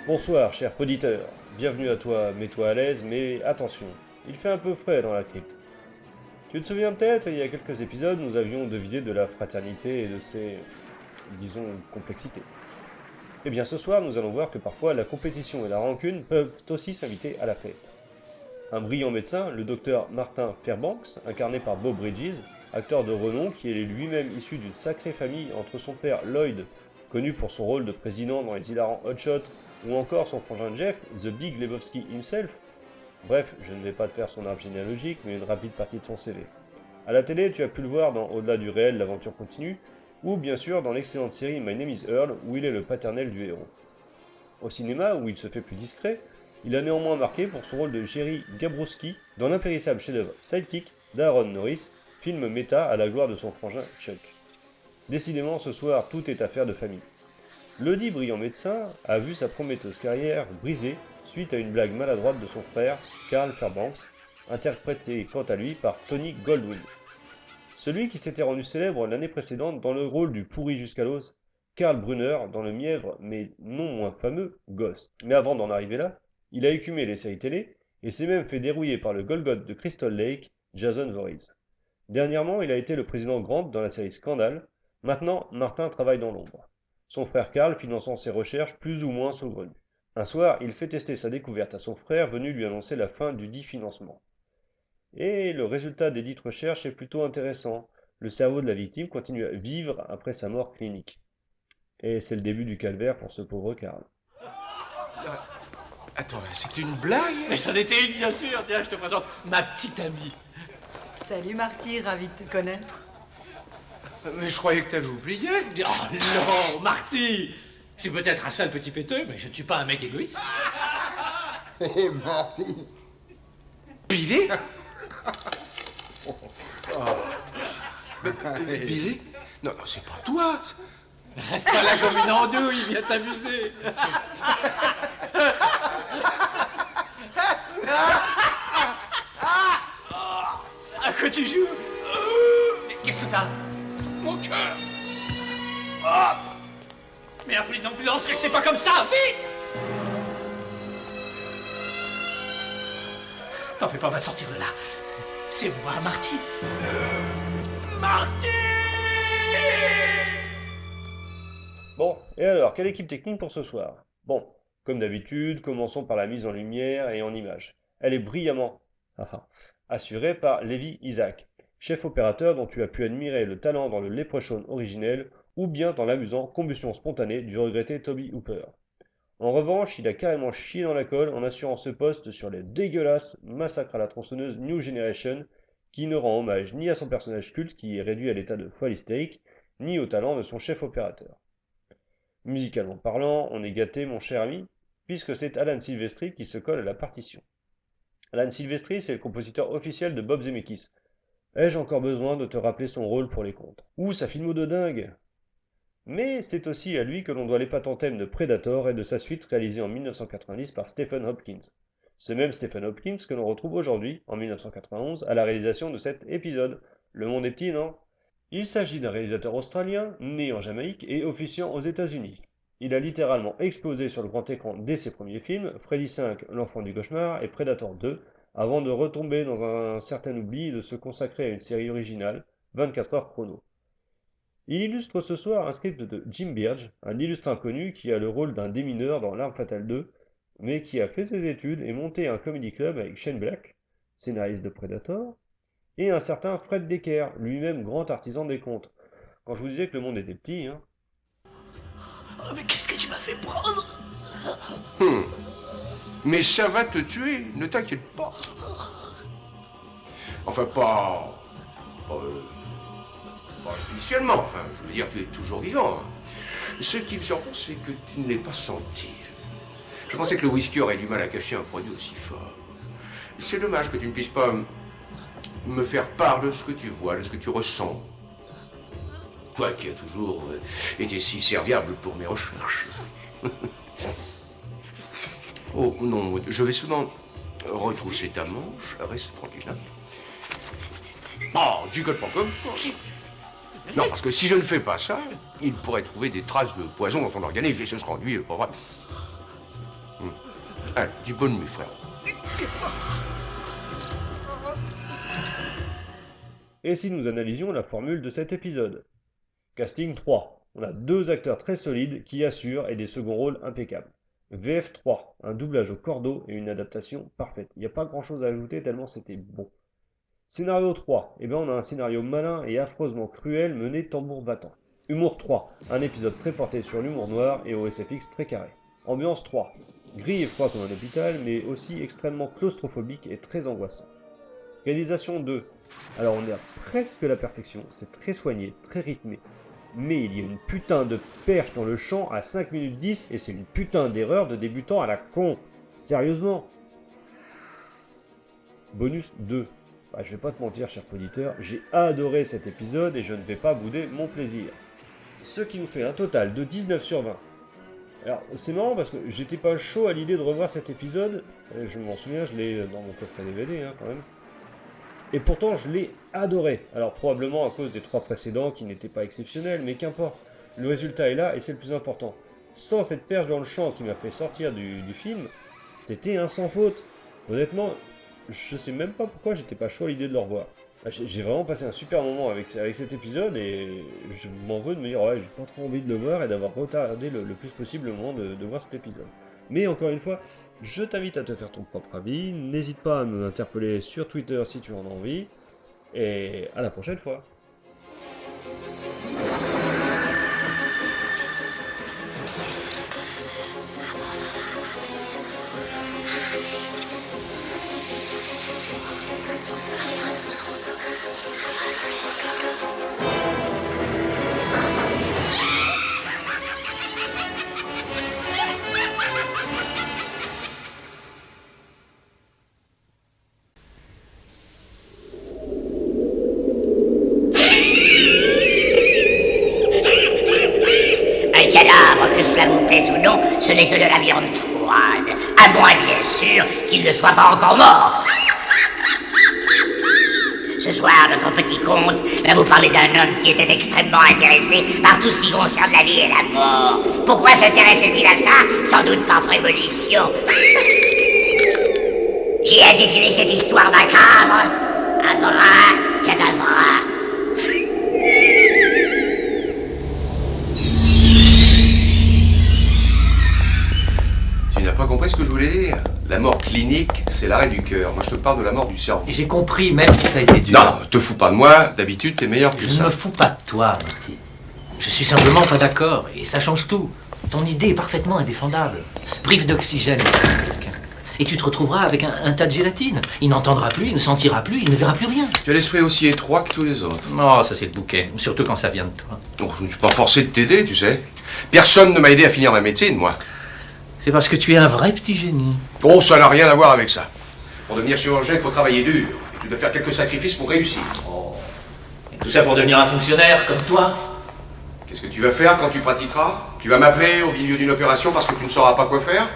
Bonsoir, cher poditeur. Bienvenue à toi, mets-toi à l'aise, mais attention, il fait un peu frais dans la crypte. Tu te souviens peut-être, il y a quelques épisodes, nous avions devisé de la fraternité et de ses, disons, complexités. Eh bien, ce soir, nous allons voir que parfois la compétition et la rancune peuvent aussi s'inviter à la fête. Un brillant médecin, le docteur Martin Fairbanks, incarné par Bob Bridges, acteur de renom qui est lui-même issu d'une sacrée famille entre son père Lloyd, connu pour son rôle de président dans les hilarants Hot Shots, ou encore son frangin Jeff, The Big Lebowski himself. Bref, je ne vais pas te faire son arbre généalogique, mais une rapide partie de son CV. À la télé, tu as pu le voir dans Au-delà du réel, l'aventure continue, ou bien sûr dans l'excellente série My Name is Earl, où il est le paternel du héros. Au cinéma, où il se fait plus discret, il a néanmoins marqué pour son rôle de Jerry Gabrowski dans l'impérissable chef-d'œuvre Sidekick d'Aaron Norris, film méta à la gloire de son frangin Chuck. Décidément, ce soir, tout est affaire de famille. Le dit brillant médecin a vu sa prometteuse carrière brisée suite à une blague maladroite de son frère, Carl Fairbanks, interprété quant à lui par Tony Goldwyn. Celui qui s'était rendu célèbre l'année précédente dans le rôle du pourri jusqu'à l'os, Karl Brunner dans le mièvre mais non moins fameux Ghost. Mais avant d'en arriver là, il a écumé les séries télé et s'est même fait dérouiller par le Golgoth de Crystal Lake, Jason Voorhees. Dernièrement, il a été le président Grant dans la série Scandale. Maintenant, Martin travaille dans l'ombre. Son frère Karl finançant ses recherches plus ou moins saugrenues. Un soir, il fait tester sa découverte à son frère venu lui annoncer la fin du dit financement. Et le résultat des dites recherches est plutôt intéressant. Le cerveau de la victime continue à vivre après sa mort clinique. Et c'est le début du calvaire pour ce pauvre Karl. Attends, c'est une blague? Mais c'en était une, bien sûr. Tiens, je te présente ma petite amie. Salut Marty, ravi de te connaître. Mais je croyais que t'avais oublié. Oh non, Marty. Je suis peut-être un sale petit péteux, mais je ne suis pas un mec égoïste. Hé, Marty. Billy? Billy? Non, c'est pas toi. Reste pas là comme une andouille, viens t'amuser. À quoi tu joues? Mais qu'est-ce que t'as? Mon cœur. Mais appelez une ambulance, restez pas comme ça, vite! T'en fais pas, on va te sortir de là. C'est moi, Marty. Marty! Bon, et alors, quelle équipe technique pour ce soir? Bon, comme d'habitude, commençons par la mise en lumière et en image. Elle est brillamment assurée par Levi Isaac, chef opérateur dont tu as pu admirer le talent dans le Leprechaun originel ou bien dans l'amusant Combustion spontanée du regretté Toby Hooper. En revanche, il a carrément chié dans la colle en assurant ce poste sur les dégueulasses Massacre à la tronçonneuse New Generation, qui ne rend hommage ni à son personnage culte qui est réduit à l'état de folie steak, ni au talent de son chef opérateur. Musicalement parlant, on est gâté, mon cher ami, puisque c'est Alan Silvestri qui se colle à la partition. Alan Silvestri, c'est le compositeur officiel de Bob Zemeckis. Ai-je encore besoin de te rappeler son rôle pour les contes? Ouh, sa filmo de dingue! Mais c'est aussi à lui que l'on doit l'épatant thème de Predator et de sa suite réalisée en 1990 par Stephen Hopkins. Ce même Stephen Hopkins que l'on retrouve aujourd'hui, en 1991, à la réalisation de cet épisode. Le monde est petit, non? Il s'agit d'un réalisateur australien, né en Jamaïque et officiant aux États-Unis. Il a littéralement explosé sur le grand écran dès ses premiers films, Freddy 5, L'Enfant du Cauchemar et Predator 2, avant de retomber dans un certain oubli et de se consacrer à une série originale, 24 heures chrono. Il illustre ce soir un script de Jim Birge, un illustre inconnu qui a le rôle d'un démineur dans L'Arme Fatale 2, mais qui a fait ses études et monté un comedy club avec Shane Black, scénariste de Predator, et un certain Fred Decker, lui-même grand artisan des contes. Quand je vous disais que le monde était petit, hein. Oh, mais qu'est-ce que tu m'as fait prendre? Mais ça va te tuer, ne t'inquiète pas. Enfin, pas officiellement, enfin, je veux dire, tu es toujours vivant. Hein. Ce qui me surprend, c'est que tu ne l'aies pas senti. Je pensais que le whisky aurait du mal à cacher un produit aussi fort. C'est dommage que tu ne puisses pas me faire part de ce que tu vois, de ce que tu ressens. Toi qui as toujours été si serviable pour mes recherches. Oh non, je vais seulement retrousser ta manche. Reste tranquille. Hein. Oh, tu gueules pas comme ça. Non, parce que si je ne fais pas ça, il pourrait trouver des traces de poison dans ton organisme et ce sera lui, pas vrai. Allez, du bon de mu, frère. Et si nous analysions la formule de cet épisode? Casting 3. On a 2 acteurs très solides qui assurent et des seconds rôles impeccables. VF 3. Un doublage au cordeau et une adaptation parfaite. Il n'y a pas grand chose à ajouter tellement c'était bon. Scénario 3. Eh bien on a un scénario malin et affreusement cruel mené tambour battant. Humour 3. Un épisode très porté sur l'humour noir et au SFX très carré. Ambiance 3. Gris et froid comme un hôpital, mais aussi extrêmement claustrophobique et très angoissant. Réalisation 2. Alors on est à presque la perfection, c'est très soigné, très rythmé. Mais il y a une putain de perche dans le champ à 5 minutes 10 et c'est une putain d'erreur de débutant à la con. Sérieusement. Bonus 2. Bah, je vais pas te mentir, cher auditeur, j'ai adoré cet épisode et je ne vais pas bouder mon plaisir. Ce qui nous fait un total de 19 sur 20. Alors, c'est marrant parce que j'étais pas chaud à l'idée de revoir cet épisode. Je m'en souviens, je l'ai dans mon coffret DVD quand même. Et pourtant, je l'ai adoré. Alors, probablement à cause des 3 précédents qui n'étaient pas exceptionnels, mais qu'importe. Le résultat est là et c'est le plus important. Sans cette perche dans le champ qui m'a fait sortir du film, c'était un sans faute. Honnêtement, je sais même pas pourquoi j'étais pas chaud à l'idée de le revoir. J'ai vraiment passé un super moment avec cet épisode et je m'en veux de me dire ouais, j'ai pas trop envie de le voir et d'avoir retardé le plus possible le moment de voir cet épisode. Mais encore une fois, je t'invite à te faire ton propre avis, n'hésite pas à me interpeller sur Twitter si tu en as envie, et à la prochaine fois. Un cadavre, que cela vous plaise ou non, ce n'est que de la viande froide. À moins, bien sûr, qu'il ne soit pas encore mort. Ce soir, notre petit conte va vous parler d'un homme qui était extrêmement intéressé par tout ce qui concerne la vie et la mort. Pourquoi s'intéressait-il à ça? Sans doute par prémonition. J'ai intitulé cette histoire macabre Abracadabra. Tu n'as pas compris ce que je voulais dire? La mort clinique, c'est l'arrêt du cœur. Moi, je te parle de la mort du cerveau. J'ai compris, même si ça a été dur. Non, te fous pas de moi. D'habitude, t'es meilleur que Je ça. ne me fous pas de toi, Marty. Je suis simplement pas d'accord, et ça change tout. Ton idée est parfaitement indéfendable. Prive d'oxygène, quelqu'un. Et tu te retrouveras avec un tas de gélatine. Il n'entendra plus, il ne sentira plus, il ne verra plus rien. Tu as l'esprit aussi étroit que tous les autres. Oh, ça c'est le bouquet, surtout quand ça vient de toi. Non, je ne suis pas forcé de t'aider, tu sais. Personne ne m'a aidé à finir ma médecine, moi. C'est parce que tu es un vrai petit génie. Oh, ça n'a rien à voir avec ça. Pour devenir chirurgien, il faut travailler dur. Et tu dois faire quelques sacrifices pour réussir. Et tout ça pour devenir un fonctionnaire comme toi? Qu'est-ce que tu vas faire quand tu pratiqueras? Tu vas m'appeler au milieu d'une opération parce que tu ne sauras pas quoi faire?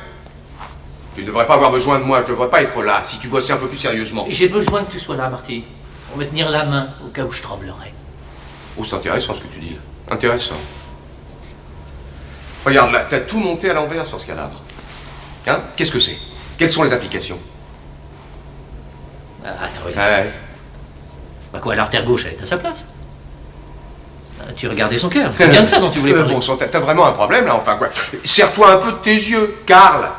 Tu ne devrais pas avoir besoin de moi, je ne devrais pas être là, si tu bossais un peu plus sérieusement. J'ai besoin que tu sois là, Marty, pour me tenir la main au cas où je tremblerais. Oh, c'est intéressant ce que tu dis là. Intéressant. Regarde là, t'as tout monté à l'envers sur ce cadavre. Hein? Qu'est-ce que c'est? Quelles sont les applications? Attends, regarde. Ouais. Bah quoi, l'artère gauche, elle est à sa place. Tu regardais son cœur, c'est bien de ça dont tu voulais parler. Bon sang, t'as vraiment un problème là, enfin quoi. Serre-toi un peu de tes yeux, Karl.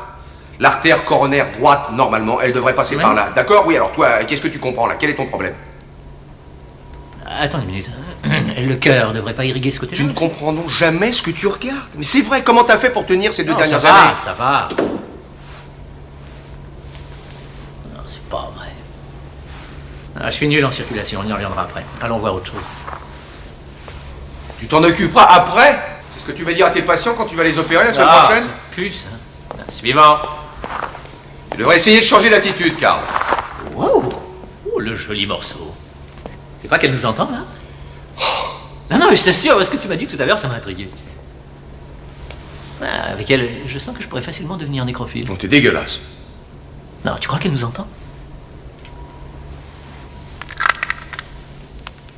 L'artère coronaire droite, normalement, elle devrait passer par là. D'accord? Oui, alors toi, qu'est-ce que tu comprends là? Quel est ton problème? Attends une minute. Le cœur devrait pas irriguer ce côté-là. Tu ne comprends donc jamais ce que tu regardes. Mais c'est vrai, comment t'as fait pour tenir ces deux Non, dernières années? ça va. Non, c'est pas vrai. Ah, je suis nul en circulation, on y reviendra après. Allons voir autre chose. Tu t'en occuperas après? C'est ce que tu vas dire à tes patients quand tu vas les opérer la semaine prochaine? C'est plus, hein. Suivant. Tu devrais essayer de changer d'attitude, Karl. Wow! Oh, le joli morceau. C'est pas qu'elle nous entend, là? Non, non, mais je t'assure, ce que tu m'as dit tout à l'heure, ça m'a intrigué. Ah, avec elle, je sens que je pourrais facilement devenir nécrophile. Donc t'es dégueulasse. Non, tu crois qu'elle nous entend?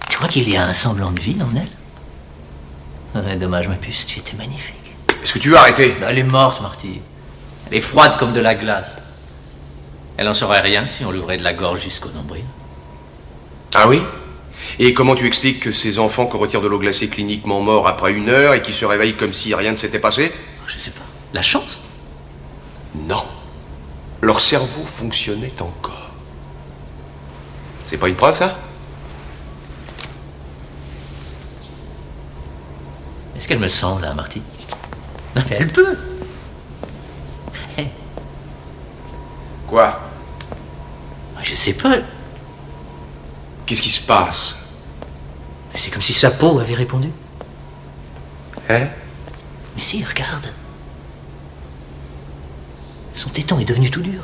Tu crois qu'il y a un semblant de vie en elle? Ouais, dommage, ma puce, tu étais magnifique. Est-ce que tu veux arrêter? Elle est morte, Marty. Elle est froide comme de la glace. Elle en saurait rien si on l'ouvrait de la gorge jusqu'au nombril. Ah oui? Et comment tu expliques que ces enfants qu'on retire de l'eau glacée cliniquement morts après 1 heure et qui se réveillent comme si rien ne s'était passé? Je sais pas. La chance? Non. Leur cerveau fonctionnait encore. C'est pas une preuve, ça? Est-ce qu'elle me sent, là, Marty? Non, mais elle peut. Quoi? Je sais pas. Qu'est-ce qui se passe? C'est comme si sa peau avait répondu. Hein? Mais si, regarde. Son téton est devenu tout dur.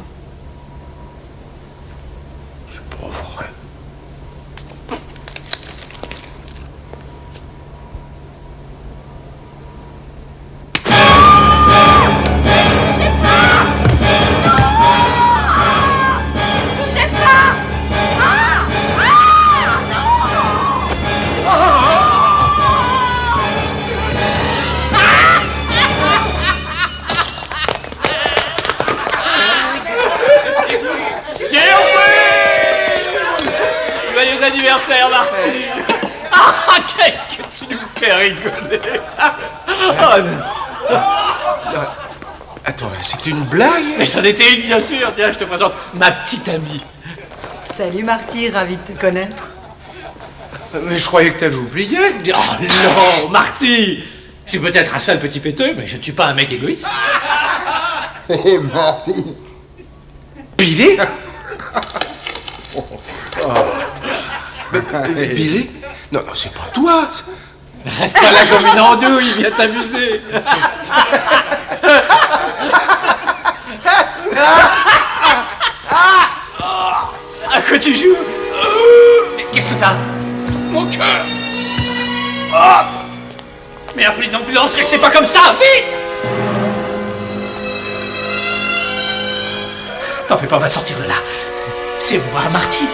C'est pas vrai. Joyeux anniversaire, Marty! Ah, qu'est-ce que tu nous fais rigoler! Oh non! Attends, c'est une blague? Mais c'en était une, bien sûr! Tiens, je te présente ma petite amie. Salut Marty, ravi de te connaître. Mais je croyais que t'avais oublié. Oh non, Marty! Je suis peut-être un sale petit péteux, mais je ne suis pas un mec égoïste. Hé, Marty. Billy? Billy? Non, non, c'est pas toi. Reste pas là comme une andouille, viens t'amuser. À quoi tu joues? Mais qu'est-ce que t'as? Mon cœur. Mais appelez une ambulance, restez pas comme ça, vite! T'en fais pas, on va te sortir de là. C'est moi, Marty.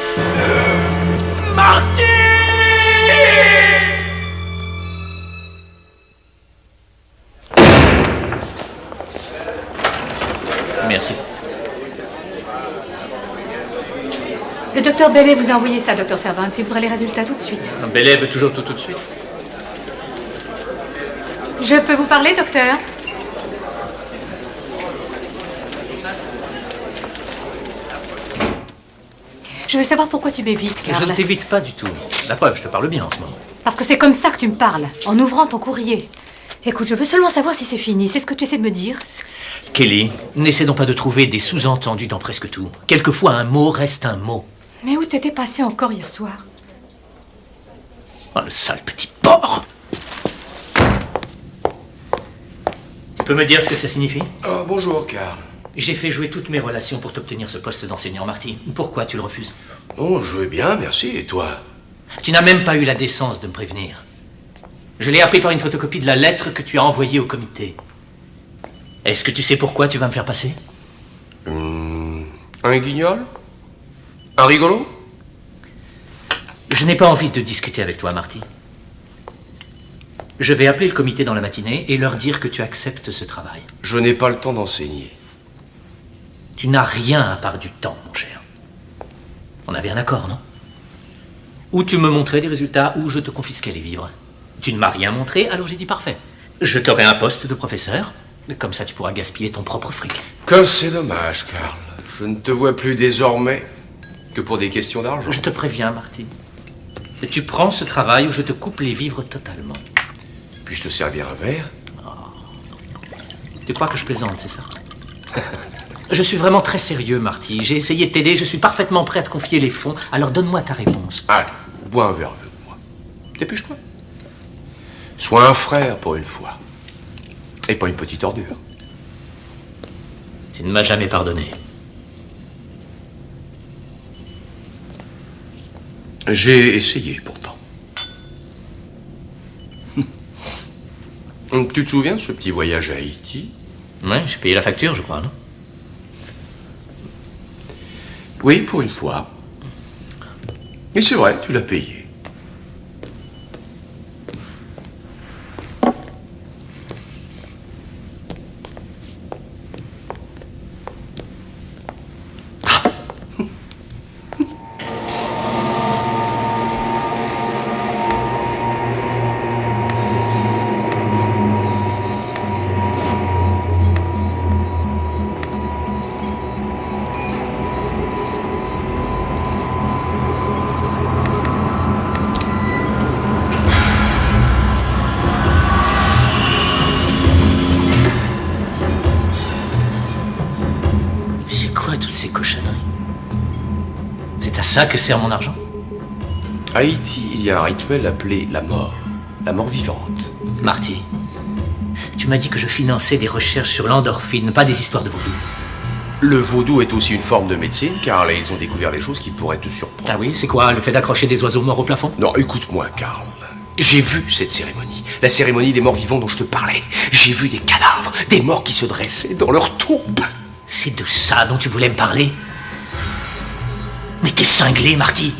Marty! Merci. Le docteur Bellet vous a envoyé ça, docteur Fairbairn. Il voudrait les résultats tout de suite. Bellet veut toujours tout de suite. Je peux vous parler, docteur? Je veux savoir pourquoi tu m'évites, Je Karl. ne t'évite pas du tout. La preuve, je te parle bien en ce moment. Parce que c'est comme ça que tu me parles, en ouvrant ton courrier. Écoute, je veux seulement savoir si c'est fini. C'est ce que tu essaies de me dire? Kelly, n'essaie donc pas de trouver des sous-entendus dans presque tout. Quelquefois, un mot reste un mot. Mais où t'étais passé encore hier soir? Oh, le sale petit porc! Tu peux me dire ce que ça signifie? Oh, bonjour, Karl. J'ai fait jouer toutes mes relations pour t'obtenir ce poste d'enseignant, Marty. Pourquoi tu le refuses? Oh, je vais bien, merci. Et toi? Tu n'as même pas eu la décence de me prévenir. Je l'ai appris par une photocopie de la lettre que tu as envoyée au comité. Est-ce que tu sais pourquoi tu vas me faire passer? Un guignol? Un rigolo? Je n'ai pas envie de discuter avec toi, Marty. Je vais appeler le comité dans la matinée et leur dire que tu acceptes ce travail. Je n'ai pas le temps d'enseigner. Tu n'as rien à part du temps, mon cher. On avait un accord, non? Ou tu me montrais des résultats, ou je te confisquais les vivres. Tu ne m'as rien montré, alors j'ai dit parfait. Je t'aurai un poste de professeur. Comme ça, tu pourras gaspiller ton propre fric. Comme c'est dommage, Karl. Je ne te vois plus désormais que pour des questions d'argent. Je te préviens, Marty. Tu prends ce travail ou je te coupe les vivres totalement. Puis-je te servir un verre? Tu crois que je plaisante, c'est ça? Je suis vraiment très sérieux, Marty. J'ai essayé de t'aider, je suis parfaitement prêt à te confier les fonds. Alors donne-moi ta réponse. Allez, bois un verre avec moi. Dépêche-toi. Sois un frère pour une fois. Et pas une petite ordure. Tu ne m'as jamais pardonné. J'ai essayé pourtant. Tu te souviens de ce petit voyage à Haïti? Ouais, j'ai payé la facture, je crois, non? Oui, pour une fois. Mais c'est vrai, tu l'as payé. quoi toutes ces cochonneries? C'est à ça que sert mon argent? À Haïti, il y a un rituel appelé la mort vivante. Marty, tu m'as dit que je finançais des recherches sur l'endorphine, pas des histoires de vaudou. Le vaudou est aussi une forme de médecine, car là, ils ont découvert des choses qui pourraient te surprendre. Ah oui, c'est quoi, le fait d'accrocher des oiseaux morts au plafond? Non, écoute-moi, Karl. J'ai vu cette cérémonie, la cérémonie des morts vivants dont je te parlais. J'ai vu des cadavres, des morts qui se dressaient dans leur tombe. C'est de ça dont tu voulais me parler? Mais t'es cinglé, Marty.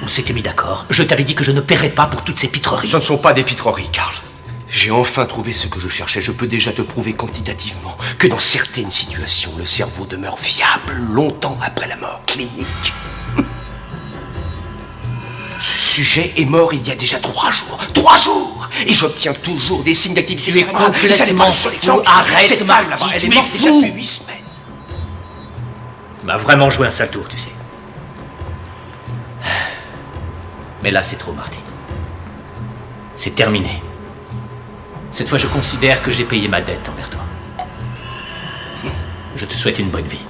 On s'était mis d'accord. Je t'avais dit que je ne paierais pas pour toutes ces pitreries. Ce ne sont pas des pitreries, Karl. J'ai enfin trouvé ce que je cherchais. Je peux déjà te prouver quantitativement que dans certaines situations, le cerveau demeure viable longtemps après la mort clinique. Ce sujet est mort il y a déjà 3 jours. 3 jours! Et j'obtiens toujours des signes d'activité Tu es cérébrale. complètement fou. Arrête, Marty, Elle est tu es morte déjà fou. depuis 8 semaines. Tu m'as vraiment joué un sale tour, tu sais. Mais là, c'est trop, Marty. C'est terminé. Cette fois, je considère que j'ai payé ma dette envers toi. Je te souhaite une bonne vie.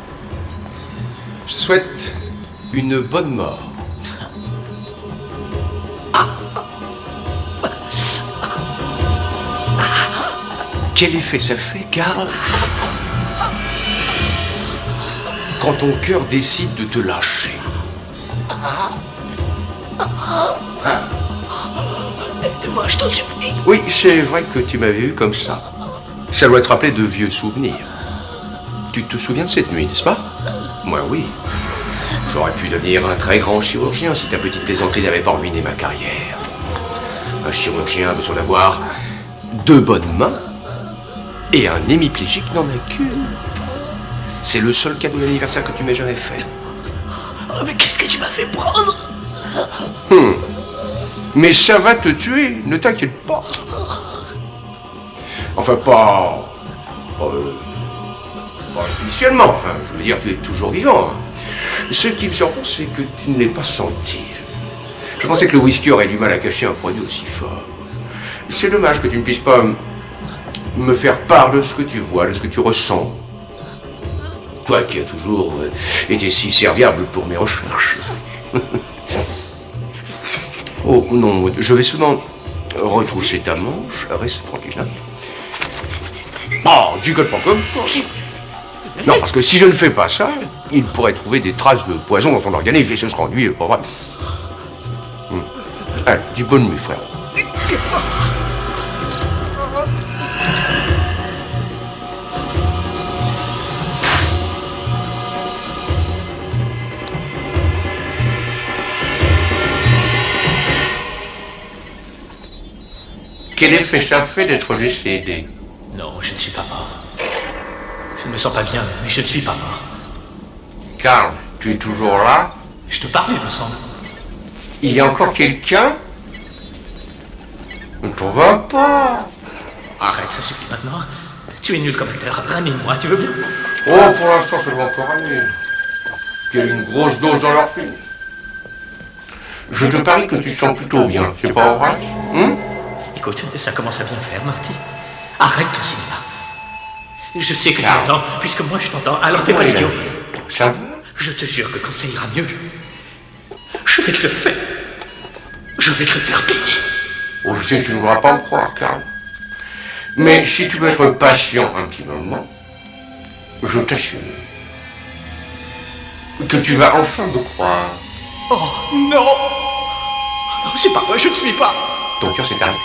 Je souhaite une bonne mort. Quel effet ça fait, Karl, quand ton cœur décide de te lâcher? Aide-moi, je t'en supplie. Oui, c'est vrai que tu m'avais vu comme ça. Ça doit te rappeler de vieux souvenirs. Tu te souviens de cette nuit, n'est-ce pas? Moi, oui. J'aurais pu devenir un très grand chirurgien si ta petite plaisanterie n'avait pas ruiné ma carrière. Un chirurgien a besoin d'avoir 2 bonnes mains et un hémiplégique n'en a qu'une. C'est le seul cadeau d'anniversaire que tu m'aies jamais fait. Oh, mais qu'est-ce que tu m'as fait prendre? Mais ça va te tuer, ne t'inquiète pas. Enfin, pas officiellement, enfin, je veux dire, tu es toujours vivant. Ce qui me surprend, c'est que tu ne l'aies pas senti. Je pensais que le whisky aurait du mal à cacher un produit aussi fort. C'est dommage que tu ne puisses pas me faire part de ce que tu vois, de ce que tu ressens. Toi qui as toujours été si serviable pour mes recherches. Oh non, je vais seulement retrousser ta manche. Reste tranquille, hein. Oh, tu gueules pas comme ça. Non, parce que si je ne fais pas ça, il pourrait trouver des traces de poison dans ton organisme et ce sera ennuyeux, pas vrai? Allez, dis bonne nuit, frère. Quel effet ça fait d'être décédé? Non, je ne suis pas mort. Je ne me sens pas bien, mais je ne suis pas mort. Karl, tu es toujours là? Je te parle, il me semble. Il y a encore quelqu'un? Ne t'en va pas. Arrête, ça suffit maintenant. Tu es nul comme acteur. Ranime-moi, tu veux bien? Oh, pour l'instant, ça doit encore aller. Il y a une grosse dose dans leur film. Je te parie que tu te sens plutôt bien, c'est pas vrai? Écoute, ça commence à bien faire, Marty. Arrête ton cinéma. Je sais que tu m'entends, puisque moi je t'entends, alors fais pas l'idiot. Ça va? Je te jure que quand ça ira mieux, je vais te le faire. Je vais te le faire payer. Oh, je sais que tu ne voudras pas me croire, Karl. Mais si tu veux être patient un petit moment, je t'assure que tu vas enfin me croire. Oh non! Non, c'est pas vrai, je ne suis pas. Ton cœur s'est arrêté.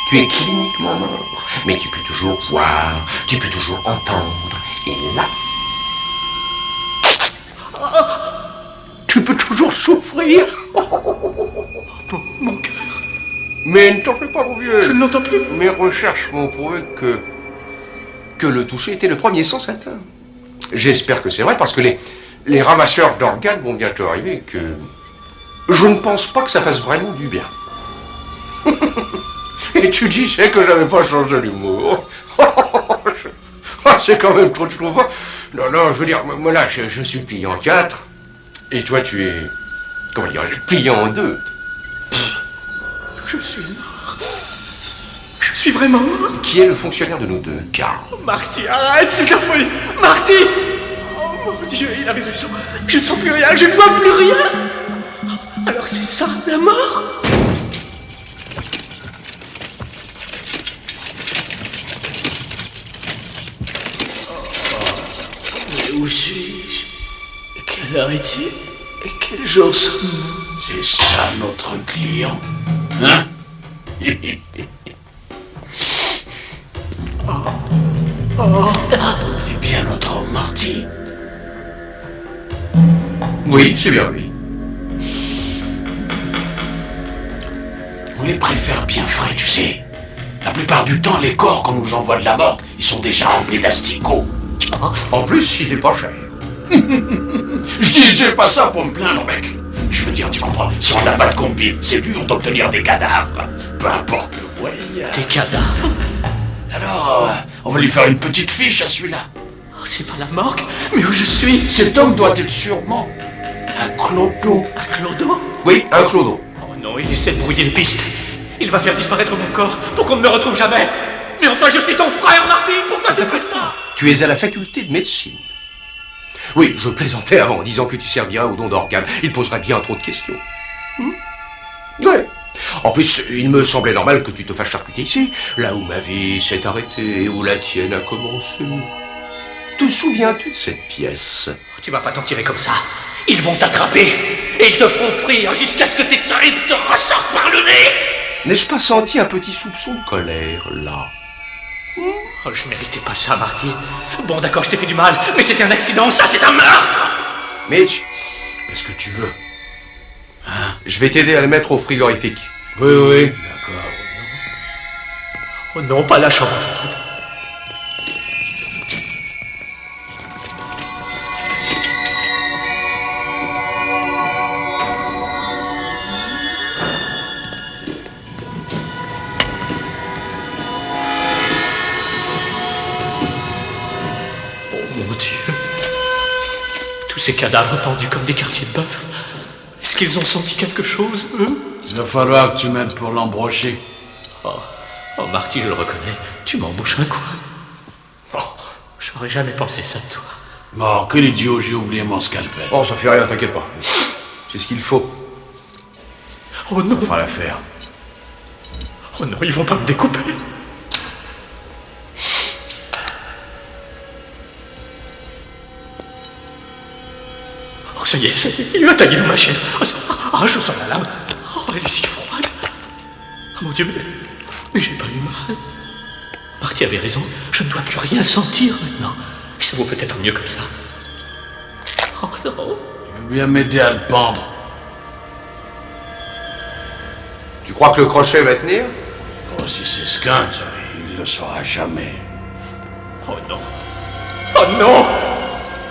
Tu es cliniquement mort. Mais tu peux toujours voir, tu peux toujours entendre. Et là, tu peux toujours souffrir. Mon cœur. Mais ne t'en fais pas, mon vieux. Je ne l'entends plus. Mes recherches m'ont prouvé que le toucher était le premier sens atteint. J'espère que c'est vrai, parce que les ramasseurs d'organes vont bientôt arriver, que je ne pense pas que ça fasse vraiment du bien. Et tu disais que j'avais pas changé l'humour. C'est quand même trop de trouver. Non, non, je veux dire, moi là, je suis plié en 4. Et toi, tu es, comment dire, plié en 2. Je suis mort. Je suis vraiment mort. Qui est le fonctionnaire de nous deux, Karl? Marty, arrête, c'est de la folie. Marty! Oh mon Dieu, il il avait raison. Je ne sens plus rien, je ne vois plus rien. Alors c'est ça, la mort? Mais où suis-je? Quelle heure est-il? Et quel jour sommes-nous? C'est ça notre client. Hein? Eh bien, notre homme Marty. Oui, c'est bien lui. On les préfère bien frais, tu sais. La plupart du temps, les corps qu'on nous envoie de la morgue, ils sont déjà remplis d'asticots. En plus, il est pas cher. Je disais pas ça pour me plaindre, mec. Je veux dire, tu comprends, si on n'a pas de combi, c'est dur d'obtenir des cadavres. Peu importe le moyen. Des cadavres? Alors, on va lui faire une petite fiche à celui-là. Oh, c'est pas la morgue? Mais où je suis? Cet homme doit être sûrement un clodo. Un clodo? Oui, un clodo. Oh non, il essaie de brouiller les pistes. Il va faire disparaître mon corps pour qu'on ne me retrouve jamais. Mais enfin, je suis ton frère, Marty. Pourquoi tu fais ça? Tu es à la faculté de médecine. Oui, je plaisantais avant en disant que tu serviras au don d'organes. Il poserait bien trop de questions. Ouais. En plus, il me semblait normal que tu te fasses charcuter ici, là où ma vie s'est arrêtée et où la tienne a commencé. Te souviens-tu de cette pièce? Tu vas pas t'en tirer comme ça. Ils vont t'attraper et ils te feront frire jusqu'à ce que tes tripes te ressortent par le nez. N'ai-je pas senti un petit soupçon de colère, là? Oh, je méritais pas ça, Marty. Bon, d'accord, je t'ai fait du mal, mais c'était un accident, ça, c'est un meurtre. Mitch, qu'est-ce que tu veux? Hein? Je vais t'aider à le mettre au frigorifique. Oui, oui, d'accord. Oh non, pas la chambre froide. Oh mon Dieu. Tous ces cadavres pendus comme des quartiers de bœuf. Est-ce qu'ils ont senti quelque chose, eux? Il va falloir que tu m'aides pour l'embrocher. Oh, Marty, je le reconnais. Tu m'embouches un coin. Oh, j'aurais jamais pensé ça de toi. Bon, quel idiot, j'ai oublié mon scalpel. Oh, ça fait rien, t'inquiète pas. C'est ce qu'il faut. Oh non. Ça fera l'affaire. Oh non, ils vont pas me découper. Oh, ça y est, il va taguer dans ma chaîne. Oh, je sens la lame. Oh, elle est si froide. Oh mon Dieu, mais j'ai pas eu mal. Marty avait raison, je ne dois plus rien sentir maintenant. Ça vaut peut-être mieux comme ça. Oh non. Tu veux bien m'aider à le pendre? Tu crois que le crochet va tenir? Oh, si c'est Skunk, il le saura jamais. Oh non. Oh non.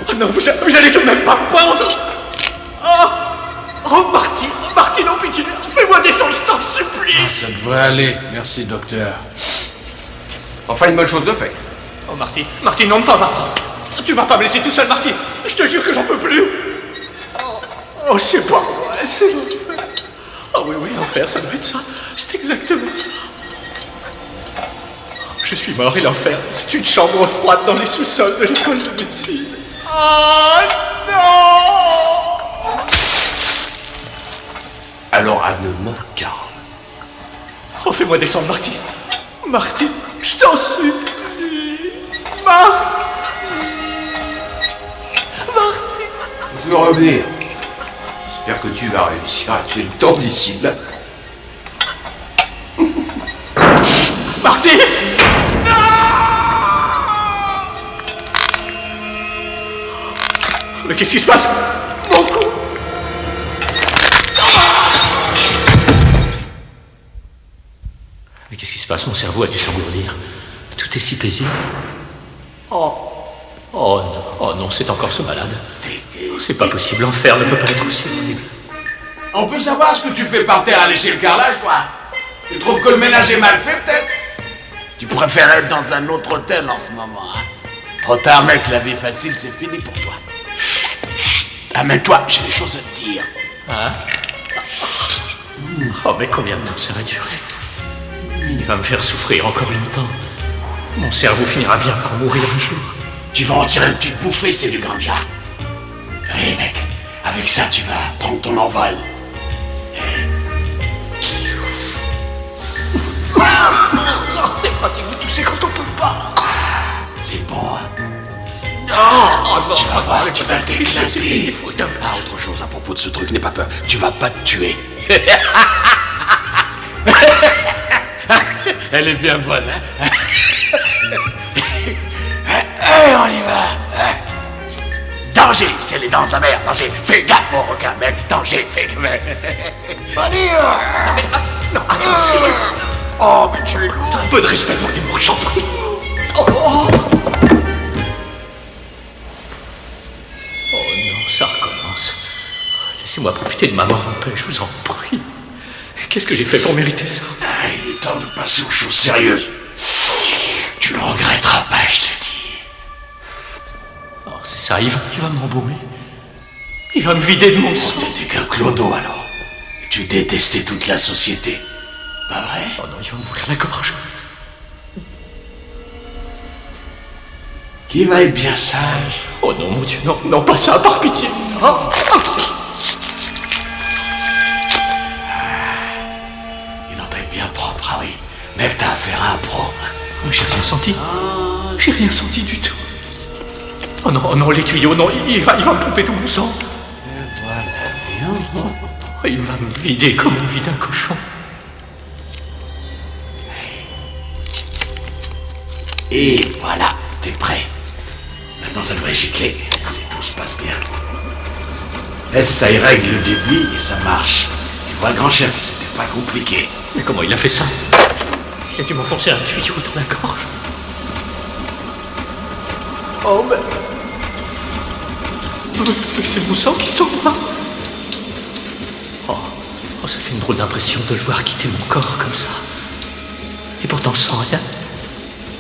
Oh non, vous allez tout de même pas me pendre. Oh, Marty, non, pitié, fais-moi descendre, je t'en supplie. Ah, ça devrait aller. Merci, docteur. Enfin, une bonne chose de faite. Oh, Marty, non, ne t'en va pas. Tu vas pas me laisser tout seul, Marty. Je te jure que j'en peux plus. Oh, c'est pas moi, c'est l'enfer. Oh oui, l'enfer, ça doit être ça. C'est exactement ça. Je suis mort et l'enfer, c'est une chambre froide dans les sous-sols de l'école de médecine. Oh non! Alors, à ne manquer. Oh, fais-moi descendre, Marty, je t'en supplie. Marty. Je vais revenir. J'espère que tu vas réussir à tuer le temps d'ici là. Marty! Non! Mais qu'est-ce qui se passe? Mon cou! Mais qu'est-ce qui se passe? Mon cerveau a dû s'engourdir. Tout est si paisible. Oh non, c'est encore ce malade. C'est pas possible, l'enfer ne peut pas être aussi horrible. On peut savoir ce que tu fais par terre à lécher le carrelage, toi? Tu trouves que le ménage est mal fait, peut-être? Tu préfères être dans un autre hôtel en ce moment, hein? Trop tard, mec, la vie facile, c'est fini pour toi. Amène-toi, j'ai des choses à te dire. Hein? Oh, mais combien de temps ça va durer? Il va me faire souffrir encore longtemps. Mon cerveau finira bien par mourir un jour. Tu vas en tirer une petite bouffée, c'est du ganja. Allez, mec, avec ça, tu vas prendre ton envol. C'est pratique de tousser quand on peut pas. C'est bon, hein? Non, Tu vas voir, tu vas c'est t'éclater. effroyable. Ah, autre chose à propos de ce truc, n'aie pas peur. Tu vas pas te tuer. Elle est bien bonne, hein? Allez, on y va. Danger, c'est les dents de la mer. Danger, fais gaffe au requin, mec. Danger, fais gaffe. Allez, Non, attention. oh, mais tu es... Un peu de respect pour les morts, j'en prie. Oh non, ça recommence. Laissez-moi profiter de ma mort un peu, je vous en prie. Qu'est-ce que j'ai fait pour mériter ça? Ah, il est temps de passer aux choses sérieuses. Tu le regretteras pas, je te dis. Oh, c'est ça, il va m'embaumer. Il va me vider de mon sang. T'étais qu'un clodo, alors. Tu détestais toute la société. Pas vrai? Oh non, il va m'ouvrir la gorge. Qui va être bien sage? Oh non, mon Dieu, non, non, pas ça, par pitié. Oh. Il en doit être bien propre, ah oui. Mec, t'as affaire à un pro. Mais j'ai rien senti. J'ai rien senti du tout. Oh non, les tuyaux, non, il va me pomper tout mon sang. Oh, il va me vider comme on vide un cochon. Et voilà, t'es prêt. Maintenant, ça devrait gicler. Si tout se passe bien. Et ça, il règle le débit et ça marche. Tu vois, grand chef, c'était pas compliqué. Mais comment il a fait ça? Il a dû m'enfoncer un tuyau dans la gorge. Oh, mais c'est mon sang qui s'en va. Oh, ça fait une drôle d'impression de le voir quitter mon corps comme ça. Et pourtant sans rien.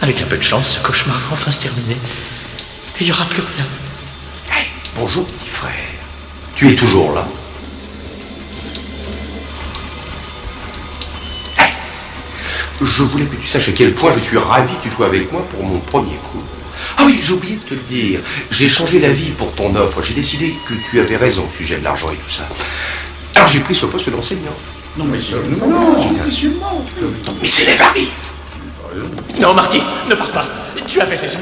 Avec un peu de chance, ce cauchemar va enfin se terminer. Et il n'y aura plus rien. Hey, bonjour, petit frère. Tu es toujours là? Hey, je voulais que tu saches à quel point je suis ravi que tu sois avec moi pour mon premier coup. Ah oui, j'ai oublié de te le dire. J'ai changé d'avis pour ton offre. J'ai décidé que tu avais raison au sujet de l'argent et tout ça. Alors j'ai pris ce poste d'enseignant. Non, mais Mais élèves arrivent. Non, Marty, ne pars pas. Tu avais raison.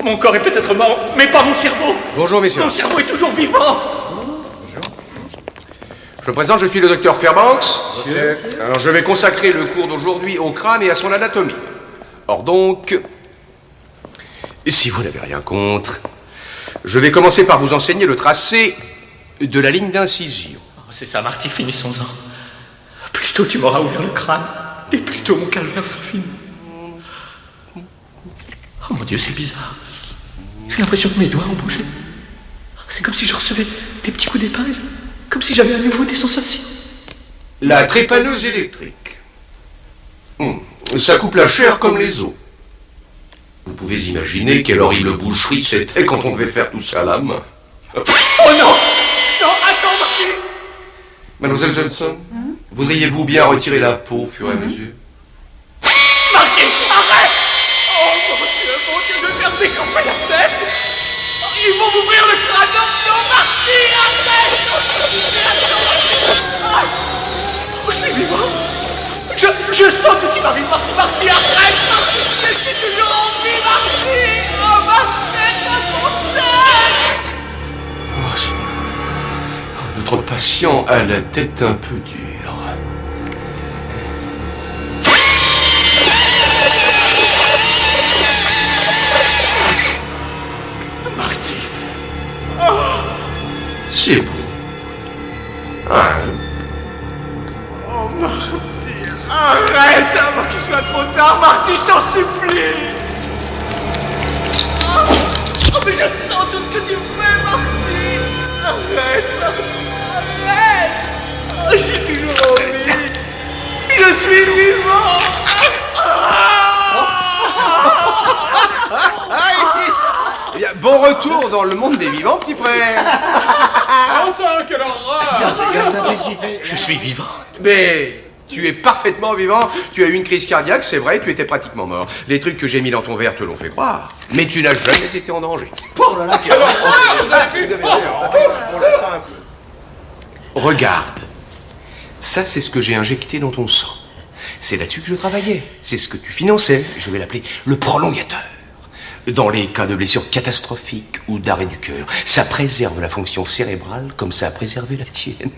Mon corps est peut-être mort, mais pas mon cerveau. Bonjour, messieurs. Mon cerveau est toujours vivant. Je me présente, je suis le docteur Fairbanks. Alors je vais consacrer le cours d'aujourd'hui au crâne et à son anatomie. Or donc, si vous n'avez rien contre, je vais commencer par vous enseigner le tracé de la ligne d'incision. Oh, c'est ça, Marty, finissons-en. Plus tôt tu m'auras ouvert le crâne, et plus tôt mon calvaire sera fini. Oh mon Dieu, c'est bizarre. J'ai l'impression que mes doigts ont bougé. C'est comme si je recevais des petits coups d'épingle. Comme si j'avais à nouveau des sensations. La trépaneuse électrique. Ça coupe la chair comme les os. Vous pouvez imaginer quelle horrible boucherie c'était quand on devait faire tout ça à la main. Oh non! Non, attends, Marty! Mademoiselle Johnson, voudriez-vous bien retirer la peau au fur et à mesure? Marty, arrête! Oh mon Dieu, je vais faire découper la tête! Oh, ils vont m'ouvrir le crâne! Non, Marty, arrête! Oh, je suis vivant! Je sens tout ce qui m'arrive, Marty, arrête! Marty, je suis toujours en vie, Marty! Oh, ma tête, Notre patient a la tête un peu dure. Marty! C'est bon. Ah, Oh, Marty! Arrête avant qu'il soit trop tard, Marty, je t'en supplie! Oh, mais je sens tout ce que tu fais, Marty! Arrête, Marty! Arrête! Oh, je suis toujours en vie! Je suis vivant! eh bien, bon retour dans le monde des vivants, petit frère. Oh, ça, quelle horreur! Je suis vivant. Mais Tu es parfaitement vivant. Tu as eu une crise cardiaque, c'est vrai, tu étais pratiquement mort. Les trucs que j'ai mis dans ton verre te l'ont fait croire. Mais tu n'as jamais été en danger. Oh là là, quelle Regarde. Ça, c'est ce que j'ai injecté dans ton sang. C'est là-dessus que je travaillais. C'est ce que tu finançais. Je vais l'appeler le prolongateur. Dans les cas de blessures catastrophiques ou d'arrêt du cœur, ça préserve la fonction cérébrale comme ça a préservé la tienne.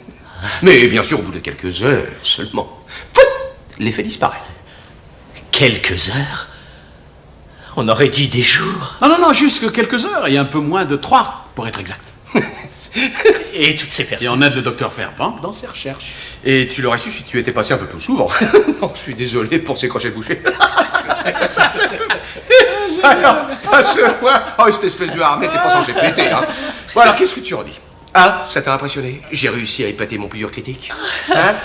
Mais bien sûr, au bout de quelques heures seulement, l'effet disparaît. Quelques heures? On aurait dit des jours. Non, juste que quelques heures, et un peu moins de 3, pour être exact. Et toutes ces Et personnes. on aide le docteur Fairbank dans ses recherches. Et tu l'aurais su si tu étais passé un peu plus souvent. Non, je suis désolé pour ces crochets bouchés. Attends, passe-moi. Oh, cette espèce de harnais, t'es pas censé péter, hein. Bon, alors, qu'est-ce que tu en dis? Ah, ça t'a impressionné? J'ai réussi à épater mon plus dur critique. Hein?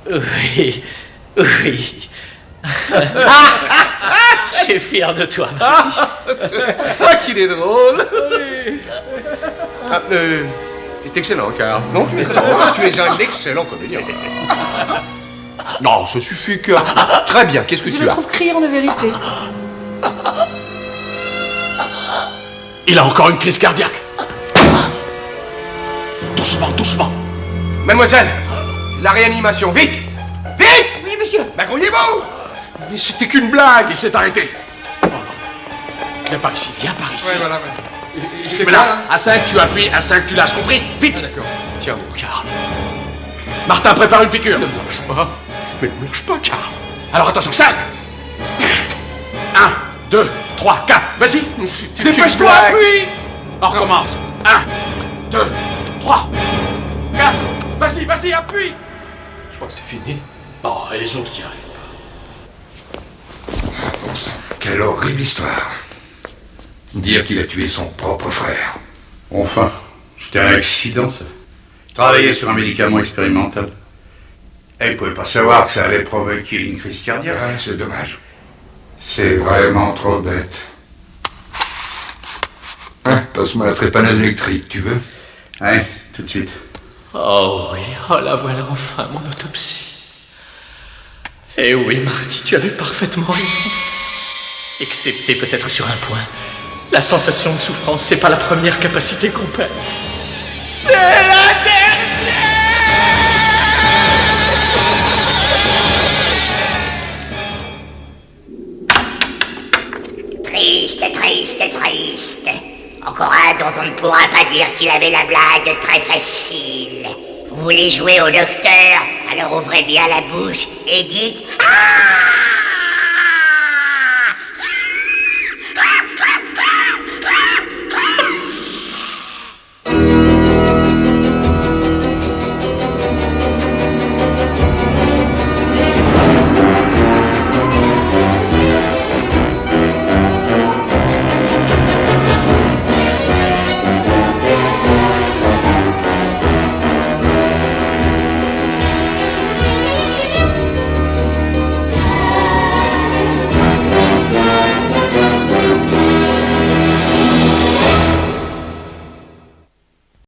Oui. Je suis fier de toi. C'est toi qu'il est drôle. Ah, c'est excellent, car. Non, tu es très drôle. Tu es un excellent comédien. Non, ça suffit, car. Très bien, qu'est-ce que Je tu le as? trouve criant de vérité. Il a encore une crise cardiaque. Doucement. Mademoiselle, la réanimation, vite! Vite! Oui, monsieur. Bah, grouillez-vous! Mais c'était qu'une blague! Il s'est arrêté. Oh non. Viens par ici. Voilà. Je fais Mais là, à 5, tu appuies, à 5, tu lâches, compris? Vite. D'accord. Tiens, Karl. Martin, prépare une piqûre. ne me lâche pas. Mais ne me lâche pas, Karl. Alors attention, 5. 1, 2, 3, 4. Vas-y. Dépêche-toi, appuie. On recommence. 1, 2, 3, 4. Vas-y, appuie. Je crois que c'est fini. Oh, et les autres qui arrivent pas. Bon sang, quelle horrible histoire. Dire qu'il a tué son propre frère. Enfin, c'était un accident, ça. Travailler sur un médicament expérimental. Et il pouvait pas savoir que ça allait provoquer une crise cardiaque. Ah, c'est dommage. C'est vraiment trop bête. Hein, passe-moi la trépaneuse électrique, tu veux? Ouais, tout de suite. Oh oui, oh la voilà enfin mon autopsie. Eh oui, Marty, tu avais parfaitement raison. Excepté peut-être sur un point. La sensation de souffrance, c'est pas la première capacité qu'on perd. C'est la dernière! Triste. Encore un dont on ne pourra pas dire qu'il avait la blague très facile. Vous voulez jouer au docteur? Alors ouvrez bien la bouche et dites... Ah!